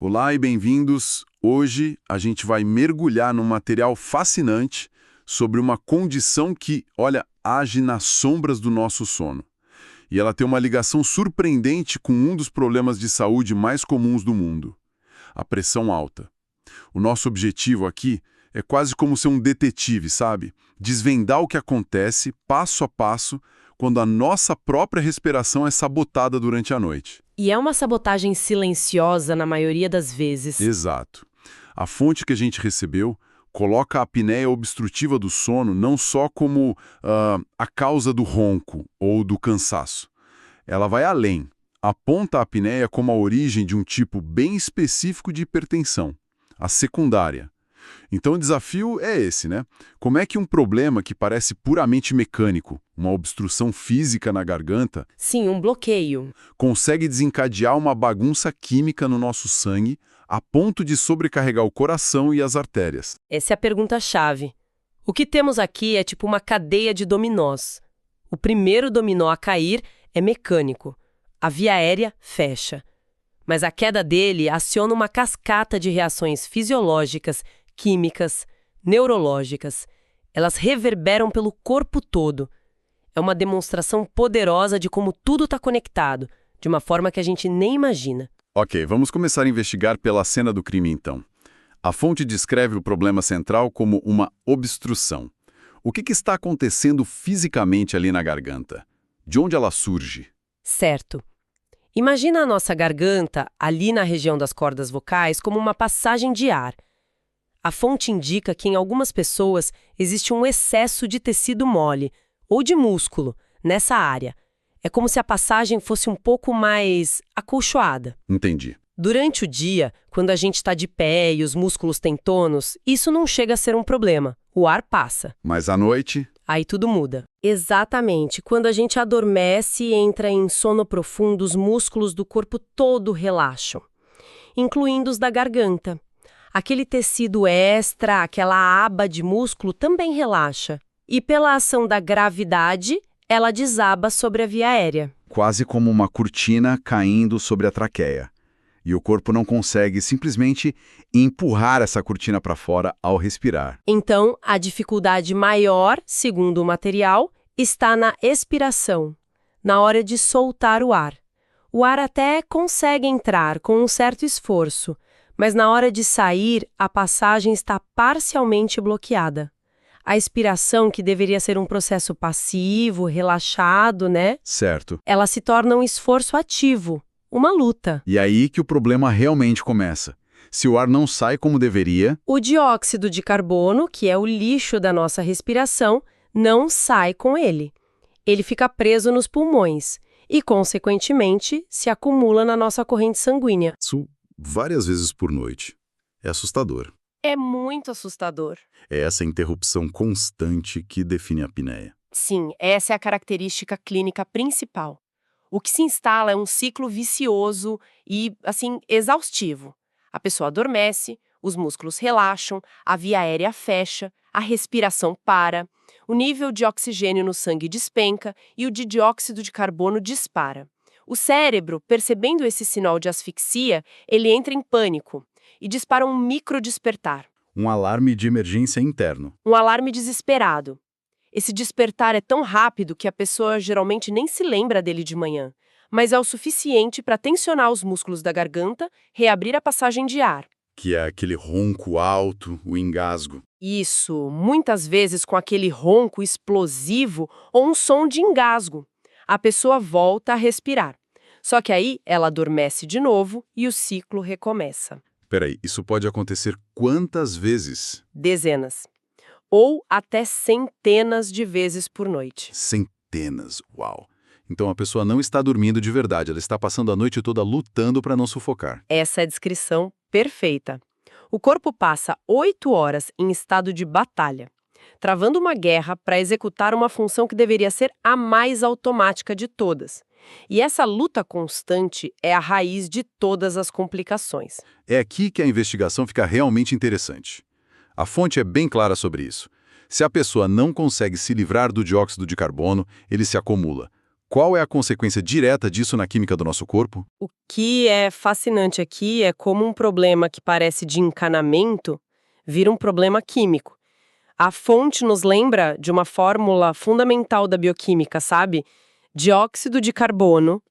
Olá e bem-vindos. Hoje a gente vai mergulhar num material fascinante sobre uma condição que, olha, age nas sombras do nosso sono. E ela tem uma ligação surpreendente com um dos problemas de saúde mais comuns do mundo, a pressão alta. O nosso objetivo aqui é quase como ser um detetive, sabe? Desvendar o que acontece, passo a passo, quando a nossa própria respiração é sabotada durante a noite. E é uma sabotagem silenciosa na maioria das vezes. Exato. A fonte que a gente recebeu coloca a apneia obstrutiva do sono não só como a causa do ronco ou do cansaço. Ela vai além. Aponta a apneia como a origem de um tipo bem específico de hipertensão, a secundária. Então o desafio é esse, né? Como é que um problema que parece puramente mecânico, uma obstrução física na garganta, Sim, um bloqueio. consegue desencadear uma bagunça química no nosso sangue a ponto de sobrecarregar o coração e as artérias? Essa é a pergunta-chave. O que temos aqui é tipo uma cadeia de dominós. O primeiro dominó a cair é mecânico. A via aérea fecha. Mas a queda dele aciona uma cascata de reações fisiológicas, químicas, neurológicas. Elas reverberam pelo corpo todo. É uma demonstração poderosa de como tudo está conectado, de uma forma que a gente nem imagina. Ok, vamos começar a investigar pela cena do crime então. A fonte descreve o problema central como uma obstrução. O que está acontecendo fisicamente ali na garganta? De onde ela surge? Certo. Imagina a nossa garganta, ali na região das cordas vocais, como uma passagem de ar. A fonte indica que em algumas pessoas existe um excesso de tecido mole, ou de músculo, nessa área. É como se a passagem fosse um pouco mais acolchoada. Entendi. Durante o dia, quando a gente está de pé e os músculos têm tônus, isso não chega a ser um problema. O ar passa. Mas à noite? Aí tudo muda. Exatamente. Quando a gente adormece e entra em sono profundo, os músculos do corpo todo relaxam, incluindo os da garganta. Aquele tecido extra, aquela aba de músculo também relaxa. E pela ação da gravidade, ela desaba sobre a via aérea. Quase como uma cortina caindo sobre a traqueia. E o corpo não consegue simplesmente empurrar essa cortina para fora ao respirar. Então, a dificuldade maior, segundo o material, está na expiração, na hora de soltar o ar. O ar até consegue entrar com um certo esforço, mas na hora de sair, a passagem está parcialmente bloqueada. A expiração, que deveria ser um processo passivo, relaxado, né? Certo. Ela se torna um esforço ativo, uma luta. E aí que o problema realmente começa. Se o ar não sai como deveria, O dióxido de carbono, que é o lixo da nossa respiração, não sai com ele. Ele fica preso nos pulmões e, consequentemente, se acumula na nossa corrente sanguínea. isso várias vezes por noite. É assustador. É muito assustador. É essa interrupção constante que define a apneia. Sim, essa é a característica clínica principal. O que se instala é um ciclo vicioso e, assim, exaustivo. A pessoa adormece, os músculos relaxam, a via aérea fecha, a respiração para, o nível de oxigênio no sangue despenca e o de dióxido de carbono dispara. O cérebro, percebendo esse sinal de asfixia, ele entra em pânico e dispara um microdespertar, Um alarme de emergência interno. um alarme desesperado. Esse despertar é tão rápido que a pessoa geralmente nem se lembra dele de manhã, mas é o suficiente para tensionar os músculos da garganta, reabrir a passagem de ar. Que é aquele ronco alto, o engasgo. Isso, muitas vezes com aquele ronco explosivo ou um som de engasgo. A pessoa volta a respirar. Só que aí ela adormece de novo e o ciclo recomeça. Peraí, isso pode acontecer quantas vezes? Dezenas. Ou até centenas de vezes por noite. Centenas, uau. Então a pessoa não está dormindo de verdade, ela está passando a noite toda lutando para não sufocar. Essa é a descrição perfeita. O corpo passa 8 horas em estado de batalha, travando uma guerra para executar uma função que deveria ser a mais automática de todas. E essa luta constante é a raiz de todas as complicações. É aqui que a investigação fica realmente interessante. A fonte é bem clara sobre isso. Se a pessoa não consegue se livrar do dióxido de carbono, ele se acumula. qual é a consequência direta disso na química do nosso corpo? O que é fascinante aqui é como um problema que parece de encanamento vira um problema químico. A fonte nos lembra de uma fórmula fundamental da bioquímica, sabe? Dióxido de carbono,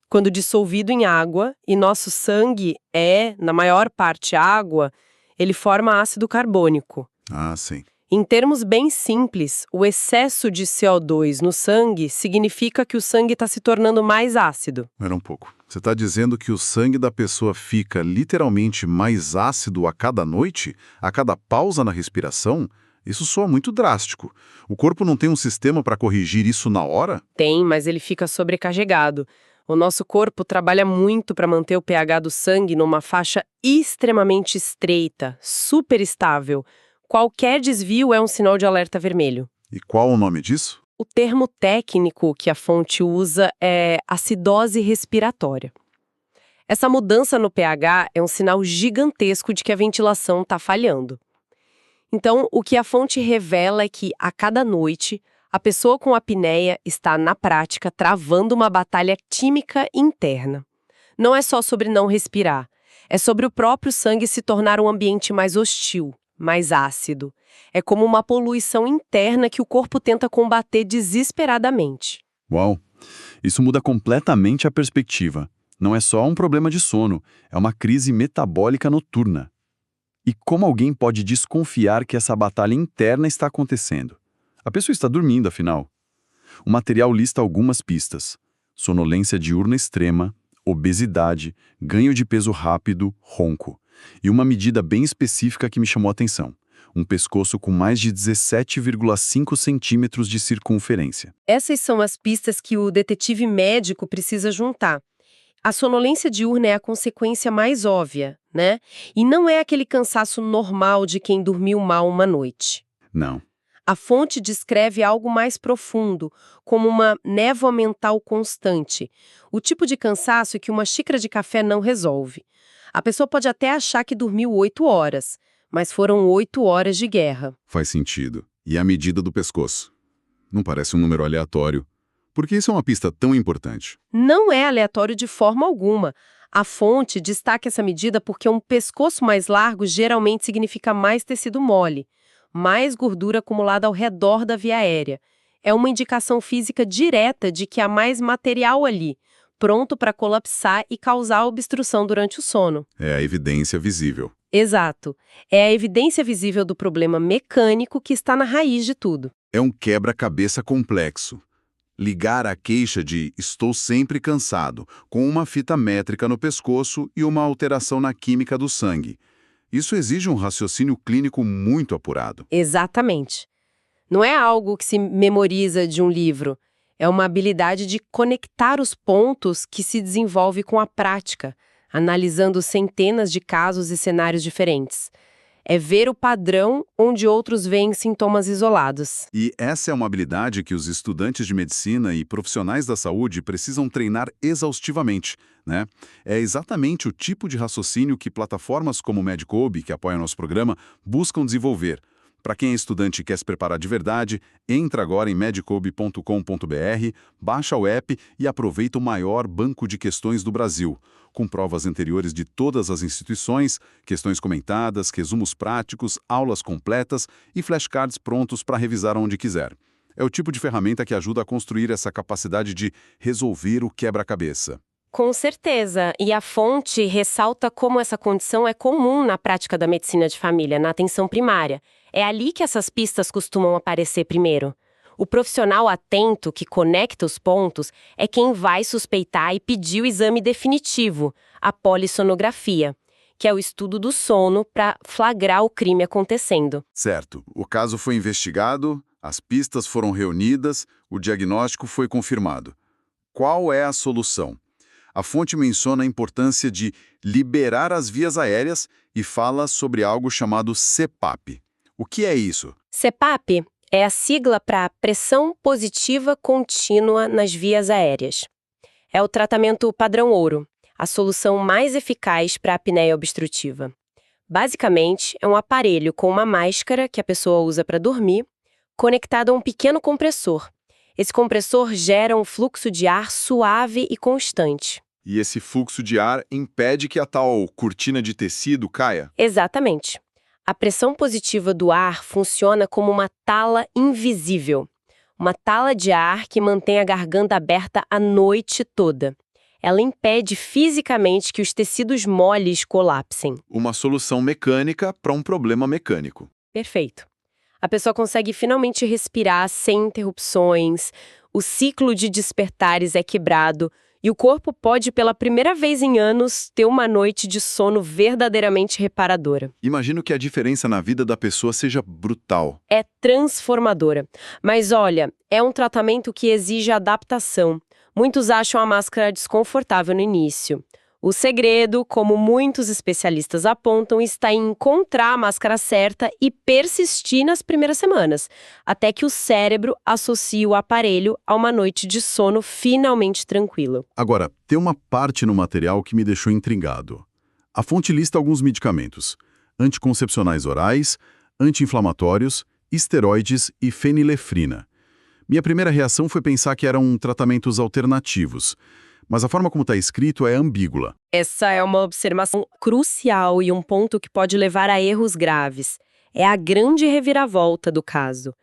quando dissolvido em água, e nosso sangue é, na maior parte, água, ele forma ácido carbônico. Ah, sim. Em termos bem simples, o excesso de CO2 no sangue significa que o sangue está se tornando mais ácido. Espera um pouco. Você está dizendo que o sangue da pessoa fica literalmente mais ácido a cada noite? A cada pausa na respiração? Isso soa muito drástico. O corpo não tem um sistema para corrigir isso na hora? Tem, mas ele fica sobrecarregado. O nosso corpo trabalha muito para manter o pH do sangue numa faixa extremamente estreita, super estável. Qualquer desvio é um sinal de alerta vermelho. E qual o nome disso? O termo técnico que a fonte usa é acidose respiratória. Essa mudança no pH é um sinal gigantesco de que a ventilação está falhando. Então, o que a fonte revela é que, a cada noite, a pessoa com apneia está, na prática, travando uma batalha química interna. Não é só sobre não respirar, é sobre o próprio sangue se tornar um ambiente mais hostil, mais ácido. É como uma poluição interna que o corpo tenta combater desesperadamente. Uau! Isso muda completamente a perspectiva. Não é só um problema de sono, é uma crise metabólica noturna. E como alguém pode desconfiar que essa batalha interna está acontecendo? A pessoa está dormindo, afinal. O material lista algumas pistas: sonolência diurna extrema, obesidade, ganho de peso rápido, ronco. E uma medida bem específica que me chamou a atenção: um pescoço com mais de 17,5 centímetros de circunferência. Essas são as pistas que o detetive médico precisa juntar. A sonolência diurna é a consequência mais óbvia, né? E não é aquele cansaço normal de quem dormiu mal uma noite. Não. A fonte descreve algo mais profundo, como uma névoa mental constante. O tipo de cansaço que uma xícara de café não resolve. A pessoa pode até achar que dormiu 8 horas, mas foram 8 horas de guerra. Faz sentido. E a medida do pescoço? Não parece um número aleatório. Por que isso é uma pista tão importante? Não é aleatório de forma alguma. A fonte destaca essa medida porque um pescoço mais largo geralmente significa mais tecido mole, mais gordura acumulada ao redor da via aérea. É uma indicação física direta de que há mais material ali, pronto para colapsar e causar obstrução durante o sono. É a evidência visível. Exato. É a evidência visível do problema mecânico que está na raiz de tudo. É um quebra-cabeça complexo. Ligar a queixa de "estou sempre cansado" com uma fita métrica no pescoço e uma alteração na química do sangue. Isso exige um raciocínio clínico muito apurado. Exatamente. Não é algo que se memoriza de um livro. É uma habilidade de conectar os pontos que se desenvolve com a prática, analisando centenas de casos e cenários diferentes. É ver o padrão onde outros veem sintomas isolados. E essa é uma habilidade que os estudantes de medicina e profissionais da saúde precisam treinar exaustivamente, né? É exatamente o tipo de raciocínio que plataformas como o Medicobi, que apoia nosso programa, buscam desenvolver. Para quem é estudante e quer se preparar de verdade, entra agora em medicobi.com.br, baixa o app e aproveita o maior banco de questões do Brasil, com provas anteriores de todas as instituições, questões comentadas, resumos práticos, aulas completas e flashcards prontos para revisar onde quiser. É o tipo de ferramenta que ajuda a construir essa capacidade de resolver o quebra-cabeça. Com certeza. E a fonte ressalta como essa condição é comum na prática da medicina de família, na atenção primária. É ali que essas pistas costumam aparecer primeiro. O profissional atento que conecta os pontos é quem vai suspeitar e pedir o exame definitivo, a polissonografia, que é o estudo do sono para flagrar o crime acontecendo. Certo. O caso foi investigado, as pistas foram reunidas, o diagnóstico foi confirmado. Qual é a solução? A fonte menciona a importância de liberar as vias aéreas e fala sobre algo chamado CPAP. O que é isso? CPAP é a sigla para pressão positiva contínua nas vias aéreas. É o tratamento padrão ouro, a solução mais eficaz para a apneia obstrutiva. Basicamente, é um aparelho com uma máscara que a pessoa usa para dormir, conectado a um pequeno compressor. Esse compressor gera um fluxo de ar suave e constante. E esse fluxo de ar impede que a tal cortina de tecido caia? Exatamente. A pressão positiva do ar funciona como uma tala invisível. Uma tala de ar que mantém a garganta aberta a noite toda. Ela impede fisicamente que os tecidos moles colapsem. Uma solução mecânica para um problema mecânico. Perfeito. A pessoa consegue finalmente respirar sem interrupções, o ciclo de despertares é quebrado e o corpo pode, pela primeira vez em anos, ter uma noite de sono verdadeiramente reparadora. Imagino que a diferença na vida da pessoa seja brutal. É transformadora. Mas olha, é um tratamento que exige adaptação. Muitos acham a máscara desconfortável no início. O segredo, como muitos especialistas apontam, está em encontrar a máscara certa e persistir nas primeiras semanas, até que o cérebro associe o aparelho a uma noite de sono finalmente tranquila. Agora, tem uma parte no material que me deixou intrigado. A fonte lista alguns medicamentos: anticoncepcionais orais, anti-inflamatórios, esteroides e fenilefrina. Minha primeira reação foi pensar que eram tratamentos alternativos, mas a forma como está escrito é ambígua. Essa é uma observação crucial e um ponto que pode levar a erros graves. É a grande reviravolta do caso.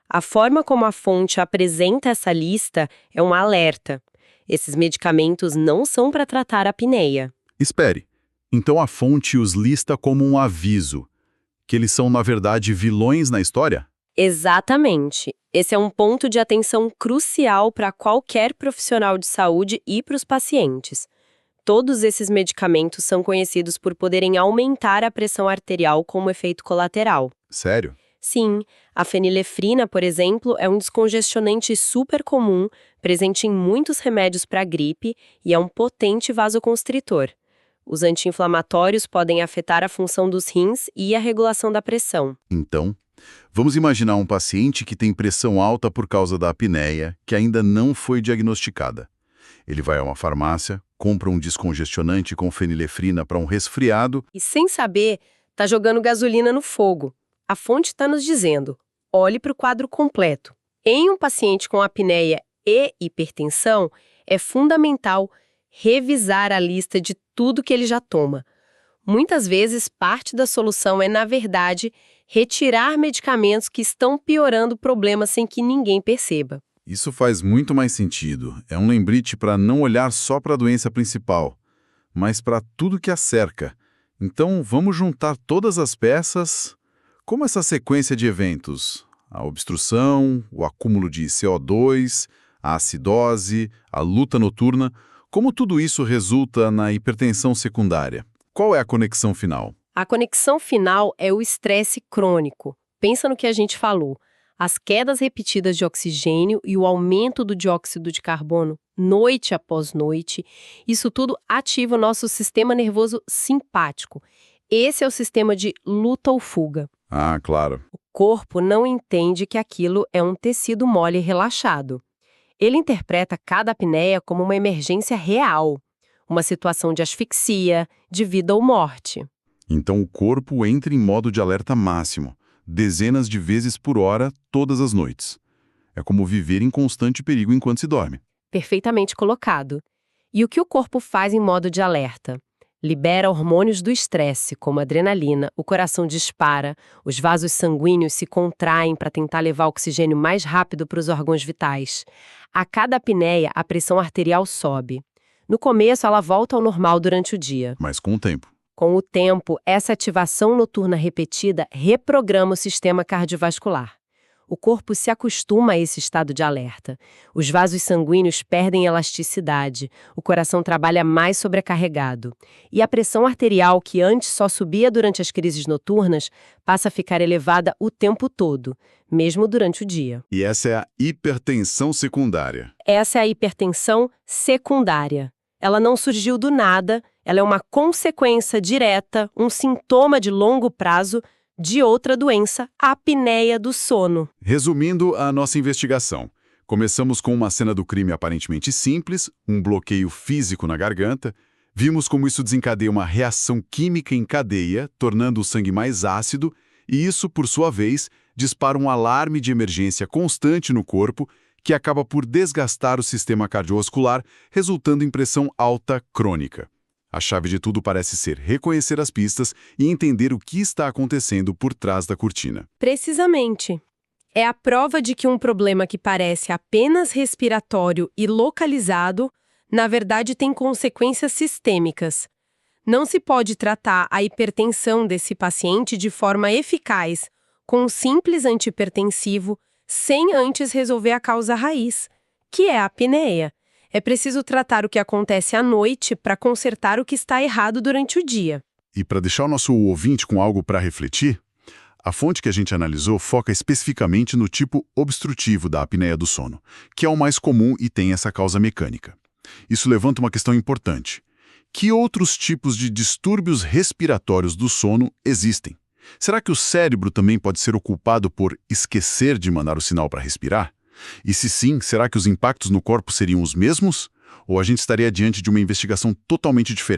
A forma como a fonte apresenta essa lista é um alerta. Esses medicamentos não são para tratar a apneia. Espere, então a fonte os lista como um aviso, que eles são, na verdade, vilões na história? Exatamente. Esse é um ponto de atenção crucial para qualquer profissional de saúde e para os pacientes. Todos esses medicamentos são conhecidos por poderem aumentar a pressão arterial como efeito colateral. Sério? Sim, a fenilefrina, por exemplo, é um descongestionante super comum, presente em muitos remédios para gripe e é um potente vasoconstritor. Os anti-inflamatórios podem afetar a função dos rins e a regulação da pressão. Então, vamos imaginar um paciente que tem pressão alta por causa da apneia, que ainda não foi diagnosticada. Ele vai a uma farmácia, compra um descongestionante com fenilefrina para um resfriado. E sem saber, está jogando gasolina no fogo. A fonte está nos dizendo, olhe para o quadro completo. Em um paciente com apneia e hipertensão, é fundamental revisar a lista de tudo que ele já toma. Muitas vezes, parte da solução é, na verdade, retirar medicamentos que estão piorando o problema sem que ninguém perceba. Isso faz muito mais sentido. É um lembrete para não olhar só para a doença principal, mas para tudo que a cerca. Então, vamos juntar todas as peças. Como essa sequência de eventos? A obstrução, o acúmulo de CO2, a acidose, a luta noturna, como tudo isso resulta na hipertensão secundária? Qual é a conexão final? A conexão final é o estresse crônico. Pensa no que a gente falou. As quedas repetidas de oxigênio e o aumento do dióxido de carbono, noite após noite, isso tudo ativa o nosso sistema nervoso simpático. Esse é o sistema de luta ou fuga. Ah, claro. O corpo não entende que aquilo é um tecido mole relaxado. Ele interpreta cada apneia como uma emergência real, uma situação de asfixia, de vida ou morte. Então o corpo entra em modo de alerta máximo, dezenas de vezes por hora, todas as noites. É como viver em constante perigo enquanto se dorme. Perfeitamente colocado. E o que o corpo faz em modo de alerta? Libera hormônios do estresse, como adrenalina, o coração dispara, os vasos sanguíneos se contraem para tentar levar oxigênio mais rápido para os órgãos vitais. A cada apneia, a pressão arterial sobe. No começo, ela volta ao normal durante o dia. Mas com o tempo. Com o tempo, essa ativação noturna repetida reprograma o sistema cardiovascular. O corpo se acostuma a esse estado de alerta. Os vasos sanguíneos perdem elasticidade, o coração trabalha mais sobrecarregado. E a pressão arterial, que antes só subia durante as crises noturnas, passa a ficar elevada o tempo todo, mesmo durante o dia. E essa é a hipertensão secundária. Essa é a hipertensão secundária. Ela não surgiu do nada, ela é uma consequência direta, um sintoma de longo prazo de outra doença, a apneia do sono. Resumindo a nossa investigação, começamos com uma cena do crime aparentemente simples, um bloqueio físico na garganta, vimos como isso desencadeia uma reação química em cadeia, tornando o sangue mais ácido, e isso, por sua vez, dispara um alarme de emergência constante no corpo, que acaba por desgastar o sistema cardiovascular, resultando em pressão alta crônica. A chave de tudo parece ser reconhecer as pistas e entender o que está acontecendo por trás da cortina. Precisamente. É a prova de que um problema que parece apenas respiratório e localizado, na verdade tem consequências sistêmicas. Não se pode tratar a hipertensão desse paciente de forma eficaz, com um simples antihipertensivo, sem antes resolver a causa raiz, que é a apneia. É preciso tratar o que acontece à noite para consertar o que está errado durante o dia. E para deixar o nosso ouvinte com algo para refletir, a fonte que a gente analisou foca especificamente no tipo obstrutivo da apneia do sono, que é o mais comum e tem essa causa mecânica. Isso levanta uma questão importante. Que outros tipos de distúrbios respiratórios do sono existem? Será que o cérebro também pode ser o culpado por esquecer de mandar o sinal para respirar? E se sim, será que os impactos no corpo seriam os mesmos? Ou a gente estaria diante de uma investigação totalmente diferente?